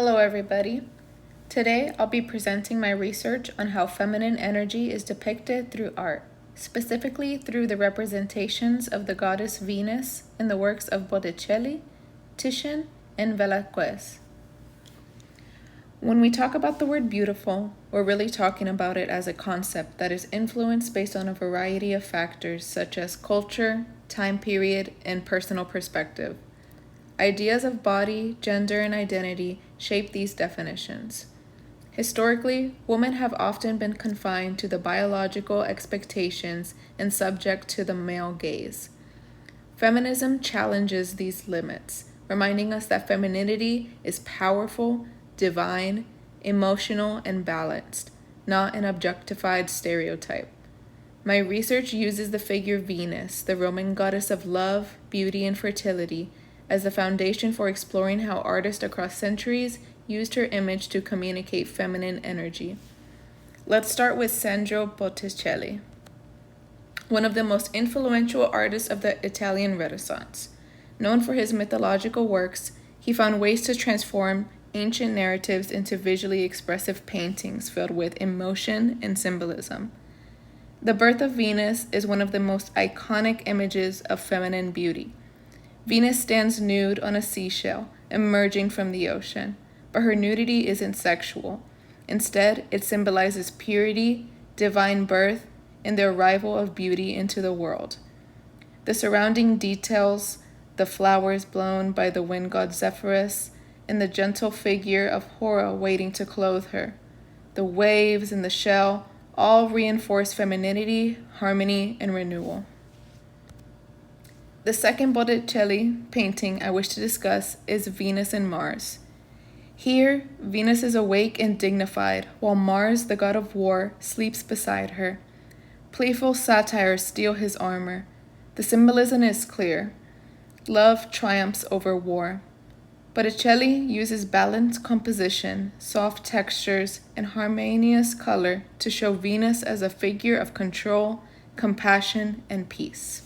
Hello, everybody. Today, I'll be presenting my research on how feminine energy is depicted through art, specifically through the representations of the goddess Venus in the works of Botticelli, Titian, and Velázquez. When we talk about the word beautiful, we're really talking about it as a concept that is influenced based on a variety of factors such as culture, time period, and personal perspective. Ideas of body, gender, and identity shape these definitions. Historically, women have often been confined to the biological expectations and subject to the male gaze. Feminism challenges these limits, reminding us that femininity is powerful, divine, emotional, and balanced, not an objectified stereotype. My research uses the figure Venus, the Roman goddess of love, beauty, and fertility, as the foundation for exploring how artists across centuries used her image to communicate feminine energy. Let's start with Sandro Botticelli, one of the most influential artists of the Italian Renaissance. Known for his mythological works, he found ways to transform ancient narratives into visually expressive paintings filled with emotion and symbolism. The Birth of Venus is one of the most iconic images of feminine beauty. Venus stands nude on a seashell, emerging from the ocean, but her nudity isn't sexual. Instead, it symbolizes purity, divine birth, and the arrival of beauty into the world. The surrounding details, the flowers blown by the wind god Zephyrus, and the gentle figure of Hora waiting to clothe her, the waves and the shell, all reinforce femininity, harmony, and renewal. The second Botticelli painting I wish to discuss is Venus and Mars. Here, Venus is awake and dignified, while Mars, the god of war, sleeps beside her. Playful satires steal his armor. The symbolism is clear. Love triumphs over war. Botticelli uses balanced composition, soft textures, and harmonious color to show Venus as a figure of control, compassion, and peace.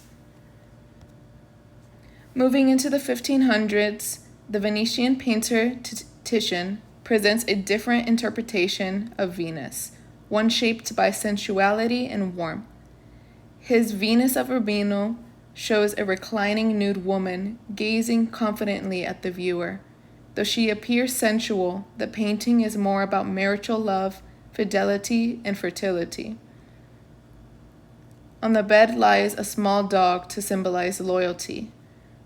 Moving into the 1500s, the Venetian painter Titian presents a different interpretation of Venus, one shaped by sensuality and warmth. His Venus of Urbino shows a reclining nude woman gazing confidently at the viewer. Though she appears sensual, the painting is more about marital love, fidelity, and fertility. On the bed lies a small dog to symbolize loyalty.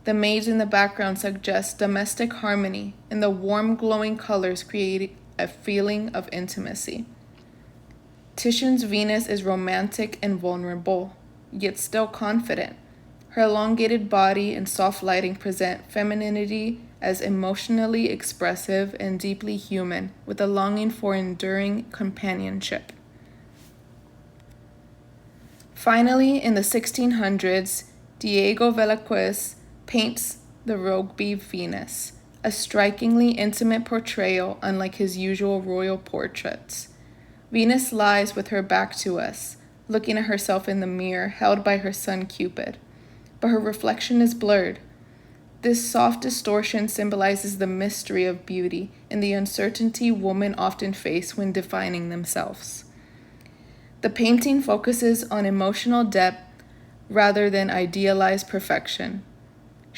The maids in the background suggest domestic harmony, and the warm glowing colors create a feeling of intimacy. Titian's Venus is romantic and vulnerable, yet still confident. Her elongated body and soft lighting present femininity as emotionally expressive and deeply human, with a longing for enduring companionship. Finally, in the 1600s, Diego Velázquez paints the Rugby Venus, a strikingly intimate portrayal unlike his usual royal portraits. Venus lies with her back to us, looking at herself in the mirror held by her son Cupid, but her reflection is blurred. This soft distortion symbolizes the mystery of beauty and the uncertainty women often face when defining themselves. The painting focuses on emotional depth rather than idealized perfection.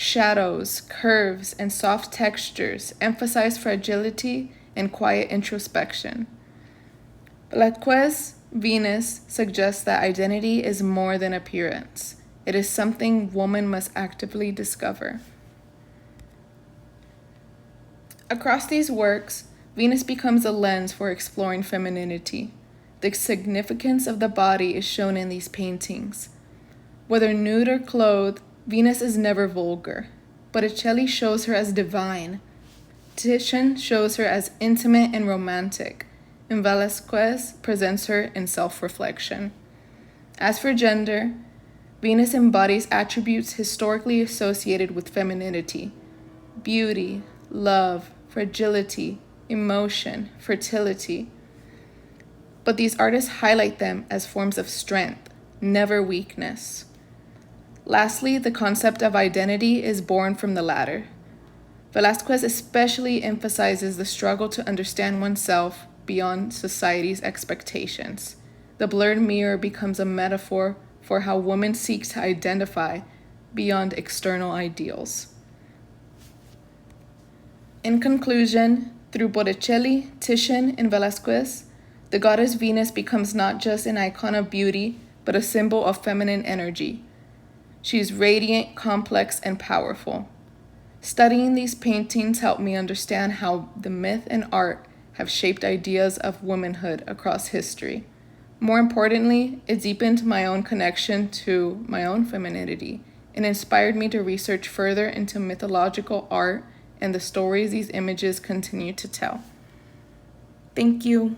Shadows, curves, and soft textures emphasize fragility and quiet introspection. Velázquez's Venus suggests that identity is more than appearance. It is something woman must actively discover. Across these works, Venus becomes a lens for exploring femininity. The significance of the body is shown in these paintings. Whether nude or clothed, Venus is never vulgar. Botticelli shows her as divine. Titian shows her as intimate and romantic, and Velázquez presents her in self-reflection. As for gender, Venus embodies attributes historically associated with femininity: beauty, love, fragility, emotion, fertility. But these artists highlight them as forms of strength, never weakness. Lastly, the concept of identity is born from the latter. Velázquez especially emphasizes the struggle to understand oneself beyond society's expectations. The blurred mirror becomes a metaphor for how women seek to identify beyond external ideals. In conclusion, through Botticelli, Titian, and Velázquez, the goddess Venus becomes not just an icon of beauty, but a symbol of feminine energy. She is radiant, complex, and powerful. Studying these paintings helped me understand how the myth and art have shaped ideas of womanhood across history. More importantly, it deepened my own connection to my own femininity and inspired me to research further into mythological art and the stories these images continue to tell. Thank you.